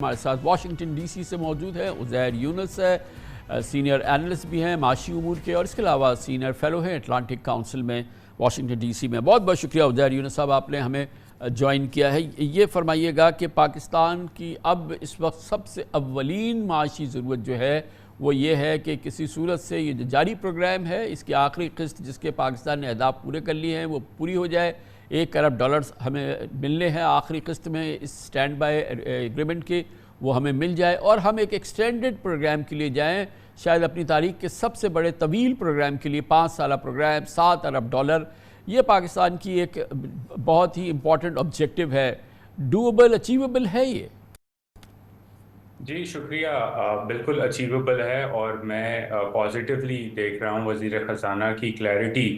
ہمارے ساتھ Washington D C سے موجود ہے عزیر یونس ہے، سینئر اینالسٹ بھی ہیں معاشی امور کے، اور اس کے علاوہ سینئر فیلو ہیں اٹلانٹک کاؤنسل میں واشنگٹن ڈی سی میں۔ بہت بہت شکریہ عزیر یونس صاحب، آپ نے ہمیں جوائن کیا ہے۔ یہ فرمائیے گا کہ پاکستان کی اب اس وقت سب سے اولین معاشی ضرورت جو ہے وہ یہ ہے کہ کسی صورت سے یہ جو جاری پروگرام ہے اس کی آخری قسط جس کے پاکستان نے اہداف پورے کر لیے ہیں وہ پوری ہو جائے۔ $1 ارب ہمیں ملنے ہیں آخری قسط میں اس سٹینڈ بائی ایگریمنٹ کے، وہ ہمیں مل جائے اور ہم ایک ایکسٹینڈڈ پروگرام کے لیے جائیں، شاید اپنی تاریخ کے سب سے بڑے طویل پروگرام کے لیے 5 سالہ پروگرام $7 ارب۔ یہ پاکستان کی ایک بہت ہی امپورٹنٹ آبجیکٹو ہے۔ ڈویبل، اچیویبل ہے یہ؟ جی شکریہ، بالکل اچیویبل ہے، اور میں پازیٹیولی دیکھ رہا ہوں وزیر خزانہ کی کلیئرٹی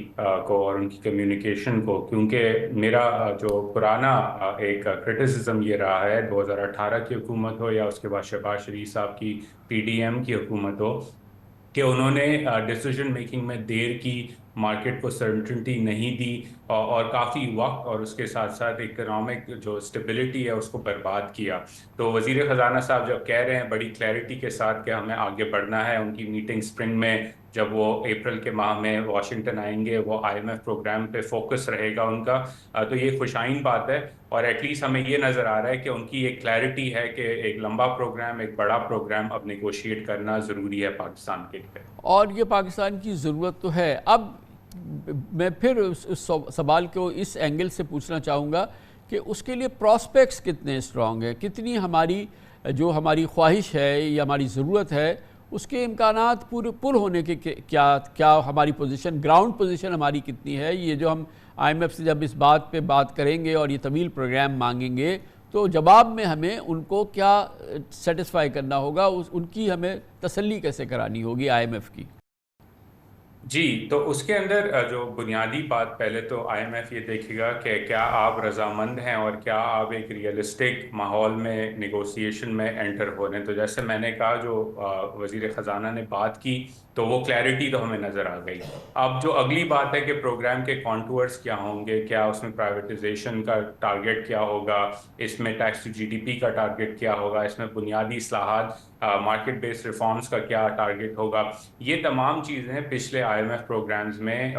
کو اور ان کی کمیونیکیشن کو، کیونکہ میرا جو پرانا ایک کرٹیسزم یہ رہا ہے 2018 کی حکومت ہو یا اس کے بعد شہباز شریف صاحب کی PDM کی حکومت ہو، کہ انہوں نے ڈیسیجن میکنگ میں دیر کی، مارکیٹ کو سرٹنٹی نہیں دی، اور کافی وقت اور اس کے ساتھ ساتھ اکنامک جو اسٹیبلٹی ہے اس کو برباد کیا۔ تو وزیر خزانہ صاحب جب کہہ رہے ہیں بڑی کلیئرٹی کے ساتھ کہ ہمیں آگے بڑھنا ہے، ان کی میٹنگ سپرنگ میں جب وہ اپریل کے ماہ میں واشنگٹن آئیں گے، وہ IMF پروگرام پہ فوکس رہے گا ان کا، تو یہ خوشائن بات ہے، اور ایٹ لیسٹ ہمیں یہ نظر آ رہا ہے کہ ان کی ایک کلیئرٹی ہے کہ ایک لمبا پروگرام، ایک بڑا پروگرام اب نیگوشیٹ کرنا ضروری ہے پاکستان کے لیے، اور یہ پاکستان کی ضرورت تو ہے۔ اب میں پھر اس سوال کو اس اینگل سے پوچھنا چاہوں گا کہ اس کے لیے پراسپیکٹس کتنے اسٹرانگ ہیں، کتنی ہماری جو ہماری خواہش ہے یا ہماری ضرورت ہے اس کے امکانات پر ہونے کے کیا ہماری پوزیشن، گراؤنڈ پوزیشن ہماری کتنی ہے؟ یہ جو ہم IMF سے جب اس بات پہ بات کریں گے اور یہ طویل پروگرام مانگیں گے تو جواب میں ہمیں ان کو کیا سیٹسفائی کرنا ہوگا، ان کی ہمیں تسلی کیسے کرانی ہوگی IMF کی؟ جی، تو اس کے اندر جو بنیادی بات پہلے تو IMF یہ دیکھے گا کہ کیا آپ رضامند ہیں اور کیا آپ ایک ریئلسٹک ماحول میں نیگوسیشن میں انٹر ہو رہے ہیں۔ تو جیسے میں نے کہا، جو وزیر خزانہ نے بات کی تو وہ کلیئرٹی تو ہمیں نظر آ گئی۔ اب جو اگلی بات ہے کہ پروگرام کے کانٹورز کیا ہوں گے، کیا اس میں پرائیویٹائزیشن کا ٹارگٹ کیا ہوگا، اس میں ٹیکس ٹو GDP کا ٹارگٹ کیا ہوگا، اس میں بنیادی اصلاحات، مارکیٹ بیس ریفارمز کا کیا ٹارگٹ ہوگا، یہ تمام چیزیں پچھلے IMF پروگرامز میں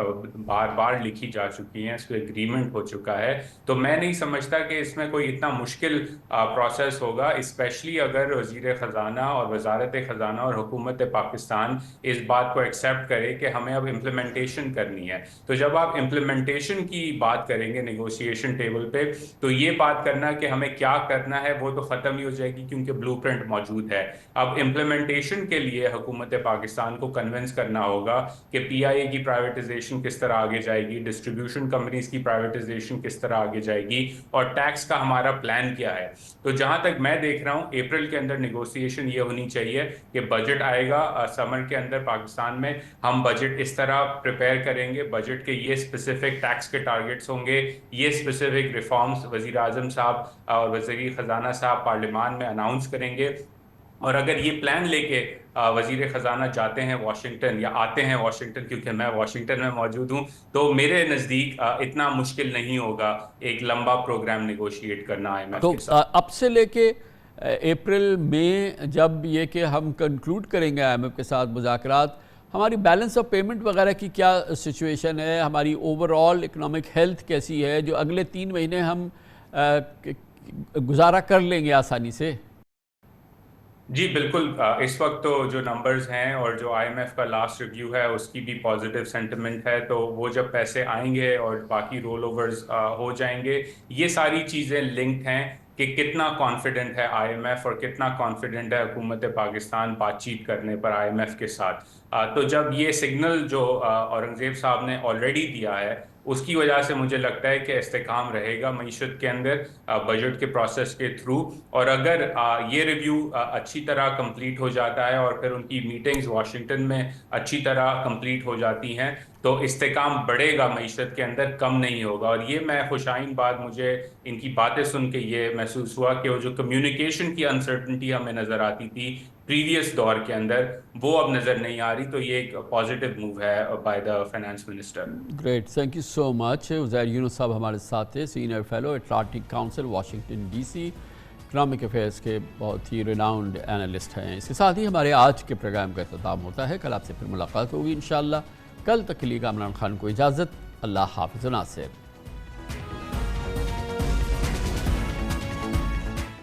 بار بار لکھی جا چکی ہیں، اس پہ اگریمنٹ ہو چکا ہے۔ تو میں نہیں سمجھتا کہ اس میں کوئی اتنا مشکل پروسیس ہوگا، اسپیشلی اگر وزیر خزانہ اور وزارت خزانہ اور حکومت پاکستان اس بات کو ایکسیپٹ کرے کہ ہمیں اب امپلیمنٹیشن کرنی ہے۔ تو جب آپ امپلیمنٹیشن کی بات کریں گے نیگوشیشن ٹیبل پہ، تو یہ بات کرنا کہ ہمیں کیا کرنا ہے وہ تو ختم ہی ہو جائے گی، کیونکہ بلو پرنٹ موجود ہے۔ اب امپلیمنٹیشن کے لیے حکومت پاکستان کو کنونس کرنا ہوگا کہ PIA کی پرائیویٹائزیشن کس طرح آگے جائے گی، ڈسٹریبیوشن کمپنیز کی پرائیویٹائزیشن کس طرح آگے جائے گی، اور ٹیکس کا ہمارا پلان کیا ہے۔ تو جہاں تک میں دیکھ رہا ہوں اپریل کے اندر نیگوسیشن یہ ہونی چاہیے کہ بجٹ آئے گا سمر کے اندر پاکستان میں، ہم بجٹ اس طرح پریپیئر کریں گے، بجٹ کے یہ اسپیسیفک ٹیکس کے ٹارگٹس ہوں گے، یہ اسپیسیفک ریفارمز وزیر اعظم صاحب اور وزیر خزانہ صاحب پارلیمان میں اناؤنس کریں گے، اور اگر یہ پلان لے کے وزیر خزانہ جاتے ہیں واشنگٹن یا آتے ہیں واشنگٹن، کیونکہ میں واشنگٹن میں موجود ہوں، تو میرے نزدیک اتنا مشکل نہیں ہوگا ایک لمبا پروگرام نیگوشیٹ کرنا IMF تو کے ساتھ۔ اب سے لے کے اپریل میں جب یہ کہ ہم کنکلوڈ کریں گے IMF کے ساتھ مذاکرات، ہماری بیلنس آف پیمنٹ وغیرہ کی کیا سچویشن ہے، ہماری اوور آل اکنامک ہیلتھ کیسی ہے جو اگلے 3 مہینے ہم گزارا کر لیں گے آسانی سے؟ جی بالکل، اس وقت تو جو نمبرز ہیں اور جو IMF کا لاسٹ ریویو ہے اس کی بھی پازیٹیو سینٹیمنٹ ہے، تو وہ جب پیسے آئیں گے اور باقی رول اوورز ہو جائیں گے، یہ ساری چیزیں لنکڈ ہیں کہ کتنا کانفیڈنٹ ہے IMF اور کتنا کانفیڈنٹ ہے حکومت پاکستان بات چیت کرنے پر IMF کے ساتھ۔ تو جب یہ سگنل جو اورنگزیب صاحب نے آلریڈی دیا ہے اس کی وجہ سے مجھے لگتا ہے کہ استحکام رہے گا معیشت کے اندر بجٹ کے پروسیس کے تھرو، اور اگر یہ ریویو اچھی طرح کمپلیٹ ہو جاتا ہے اور پھر ان کی میٹنگز واشنگٹن میں اچھی طرح کمپلیٹ ہو جاتی ہیں تو استحکام بڑھے گا معیشت کے اندر، کم نہیں ہوگا۔ اور یہ میں خوشائن بات مجھے ان کی باتیں سن کے یہ محسوس ہوا کہ وہ جو کمیونیکیشن کی انسرٹنٹی ہمیں نظر آتی تھی پریویس دور کے اندر، وہ اب نظر نہیں آ رہی، تو یہ ایک پازیٹیو موو ہے by the finance minister. Great, thank you so much. Uzair Younis صاحب ہمارے ساتھ تھے، senior fellow Atlantic Council Washington DC۔ Economic affairs کے بہت ہی ریناؤنڈ اینالسٹ ہیں۔ اس کے ساتھ ہی ہمارے آج کے پروگرام کا اختتام ہوتا ہے۔ کل آپ سے پھر ملاقات ہوگی انشاءاللہ۔ کل تک کے لیے کامران خان کو اجازت۔ اللہ حافظ و ناصر۔